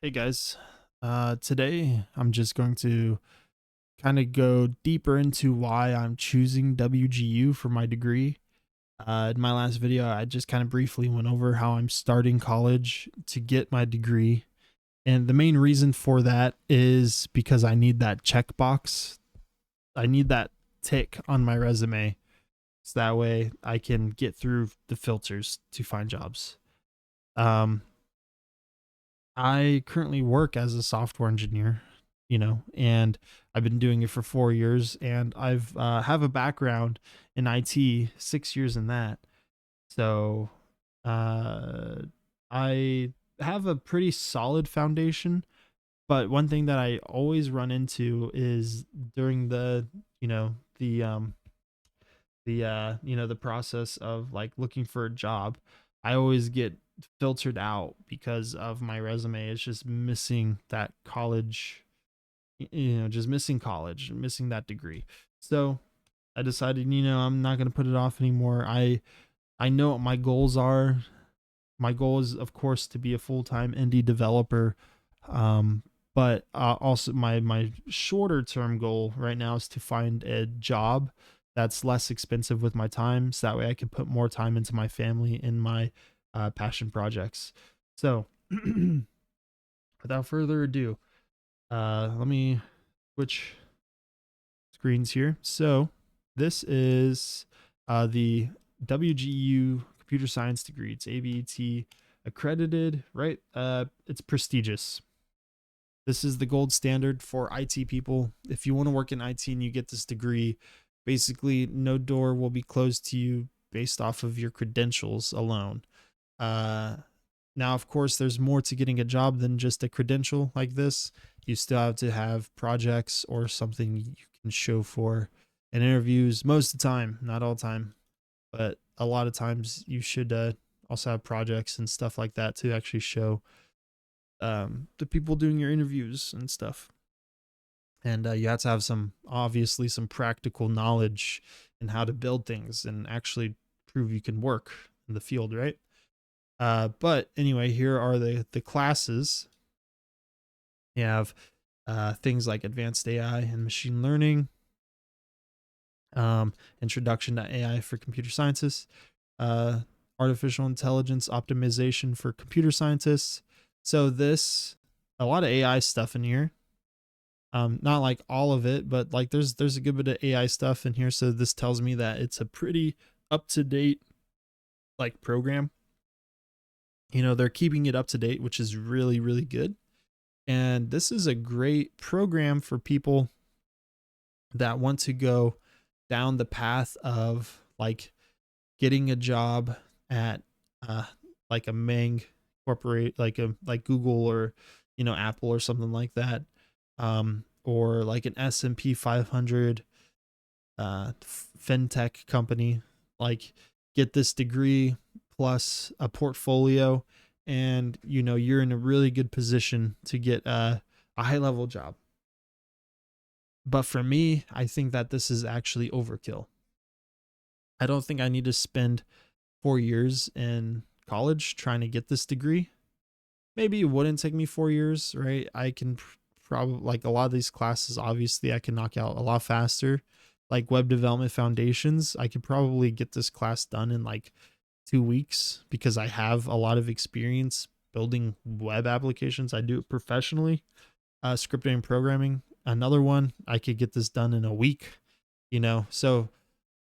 Hey guys, today I'm just going to kind of go deeper into why I'm choosing WGU for my degree. In my last video, I just kind of briefly went over how I'm starting college to get my degree. And the main reason for that is because I need that checkbox. I need that tick on my resume. So that way I can get through the filters to find jobs. Um, I currently work as a software engineer, and I've been doing it for 4 years, and I've have a background in IT, 6 years in that. So, uh, I have a pretty solid foundation. But one thing that I always run into is during the process of like looking for a job, I always get filtered out because of my resume. It's just missing that college, just missing college, missing that degree. So I decided, I'm not going to put it off anymore. I know what my goals are. My goal is, of course, to be a full-time indie developer. Um, but also my shorter term goal right now is to find a job that's less expensive with my time, so that way I can put more time into my family and my passion projects. So, without further ado, let me switch screens here. So, this is the WGU computer science degree. It's ABET accredited, right? It's prestigious. This is the gold standard for IT people. If you want to work in IT and you get this degree, basically no door will be closed to you based off of your credentials alone. Uh, Now, of course, there's more to getting a job than just a credential like this. You still have to have projects or something you can show for in interviews most of the time, not all the time, but a lot of times you should also have projects and stuff like that to actually show the people doing your interviews and stuff. And you have to have obviously some practical knowledge in how to build things and actually prove you can work in the field, right? But anyway, here are the classes. You have things like advanced AI and machine learning, introduction to AI for computer scientists, uh, artificial intelligence optimization for computer scientists. So a lot of AI stuff in here. Not like all of it, but like there's a good bit of AI stuff in here. So this tells me that it's a pretty up to date like program. They're keeping it up to date, which is really, really good. And this is a great program for people that want to go down the path of like getting a job at uh like a Mang corporate, like Google or Apple or something like that. Or like an S&P 500 fintech company. Like, get this degree plus a portfolio, and you're in a really good position to get a high level job. But for me, I think that this is actually overkill. I don't think I need to spend 4 years in college trying to get this degree. Maybe it wouldn't take me 4 years, right? I can probably, like, a lot of these classes, obviously I can knock out a lot faster. Like web development foundations, I could probably get this class done in like 2 weeks because I have a lot of experience building web applications. I do it professionally. Scripting and programming, another one, I could get this done in a week. So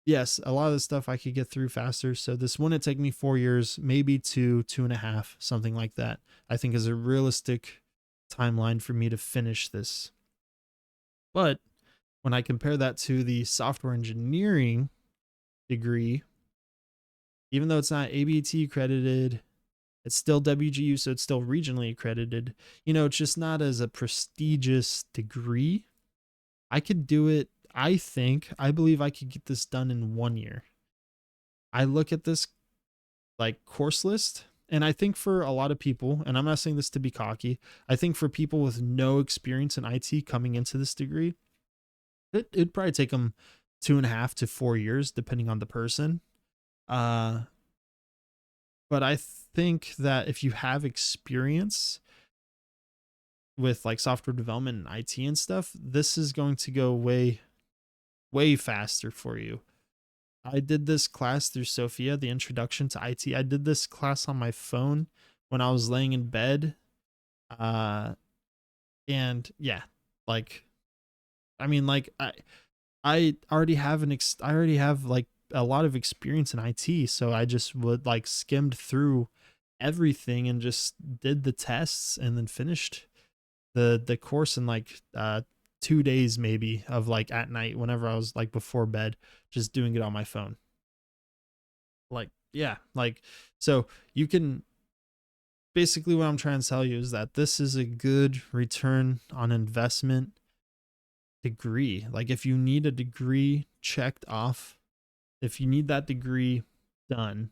yes, a lot of the stuff I could get through faster. So this wouldn't take me 4 years, maybe two and a half, something like that. I think is a realistic timeline for me to finish this. But when I compare that to the software engineering degree, even though it's not ABT accredited, it's still WGU, so it's still regionally accredited. It's just not as a prestigious degree. I could do it. I believe I could get this done in 1 year. I look at this like course list, and I think for a lot of people, and I'm not saying this to be cocky, I think for people with no experience in IT coming into this degree, it'd probably take them 2.5 to 4 years, depending on the person. Uh, but I think that if you have experience, with like software development and IT and stuff, this is going to go way faster for you. I did this class through Sophia, the introduction to IT. I did this class on my phone when I was laying in bed. Uh and yeah, like I mean like I already have I already have like a lot of experience in IT, so I just would like skimmed through everything and just did the tests and then finished the course in like 2 days maybe, of like at night whenever I was like before bed, just doing it on my phone. Like yeah, like so you can basically, what I'm trying to tell you is that this is a good return on investment degree. Like if you need a degree checked off, if you need that degree done,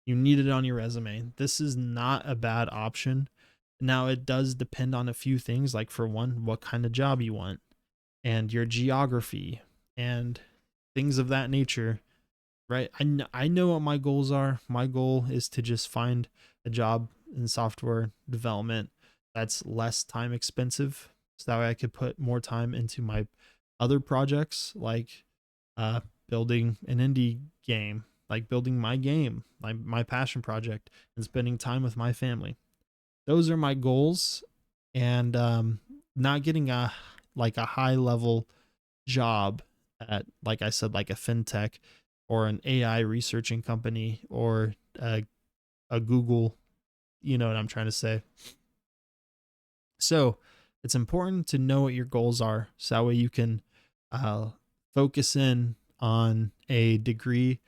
you need it on your resume, this is not a bad option. Now it does depend on a few things, like for one, what kind of job you want and your geography and things of that nature, right? I know what my goals are. My goal is to just find a job in software development that's less time expensive, so that way I could put more time into my other projects, like uh building an indie game, like building my game, my passion project, and spending time with my family. Those are my goals. And not getting a like a high level job at, like I said, like a fintech or an AI researching company or a Google, you know what I'm trying to say. So it's important to know what your goals are, so that way you can uh, focus in on a degree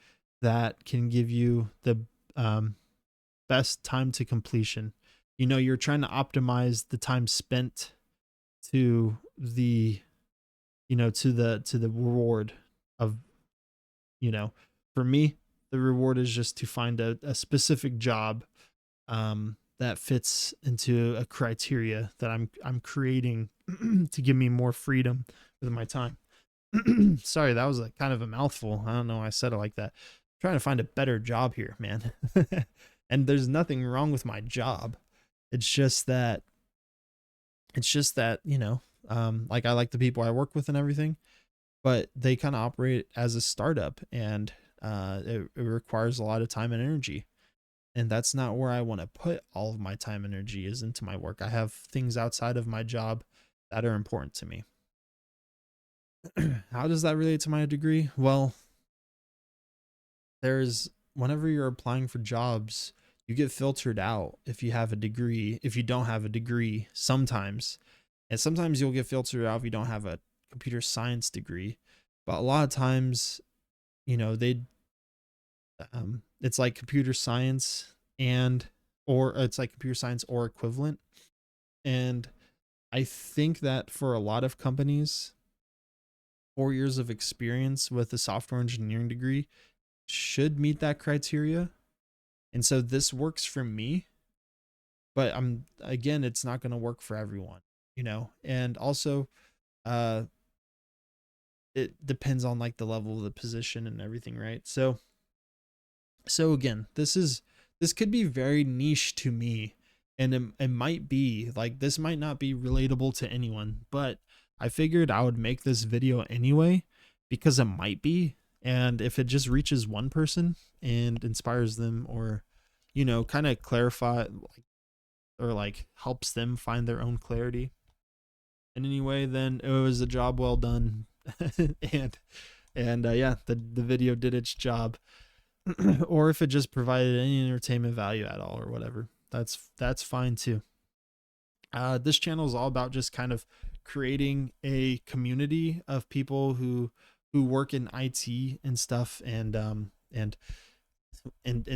that can give you the um, best time to completion. You know, you're trying to optimize the time spent to the, you know, to the reward of, you know, for me, the reward is just to find a specific job that fits into a criteria that I'm creating to give me more freedom with my time. Sorry, that was a kind of a mouthful. I don't know why I said it like that. I'm trying to find a better job here, man. And there's nothing wrong with my job. It's just that you know, like I like the people I work with and everything, but they kind of operate as a startup, and it requires a lot of time and energy. And that's not where I want to put all of my time and energy, is into my work. I have things outside of my job that are important to me. How does that relate to my degree? Well, there's whenever you're applying for jobs, you get filtered out if you have a degree, if you don't have a degree sometimes. And sometimes you'll get filtered out if you don't have a computer science degree. But a lot of times, you know, it's like computer science and, or it's like computer science or equivalent. And I think that for a lot of companies, 4 years of experience with a software engineering degree should meet that criteria. And so this works for me, but I'm, again, it's not going to work for everyone, you know. And also uh it depends on like the level of the position and everything, right? So again, this could be very niche to me, and it might be like, this might not be relatable to anyone, but I figured I would make this video anyway, because it might be. And if it just reaches one person and inspires them, or, you know, kind of clarify, like, or like helps them find their own clarity in any way, then it was a job well done. and yeah, the video did its job. Or if it just provided any entertainment value at all or whatever, that's fine too. This channel is all about just kind of creating a community of people who work in IT and stuff, and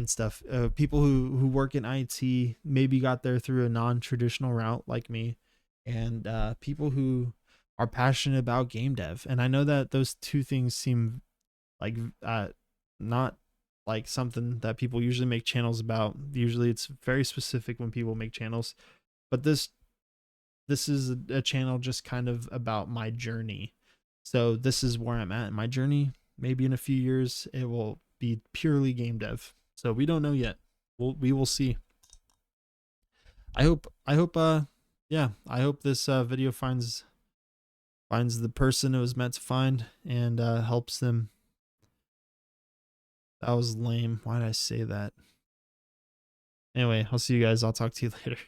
stuff. People who work in IT maybe got there through a non-traditional route like me, and people who are passionate about game dev. And I know that those two things seem like not like something that people usually make channels about. Usually it's very specific when people make channels, but this is a channel just kind of about my journey. So this is where I'm at in my journey. Maybe in a few years it will be purely game dev. So we don't know yet. We will see. I hope yeah, I hope this video finds the person it was meant to find, and helps them. That was lame. Why did I say that? Anyway, I'll see you guys. I'll talk to you later.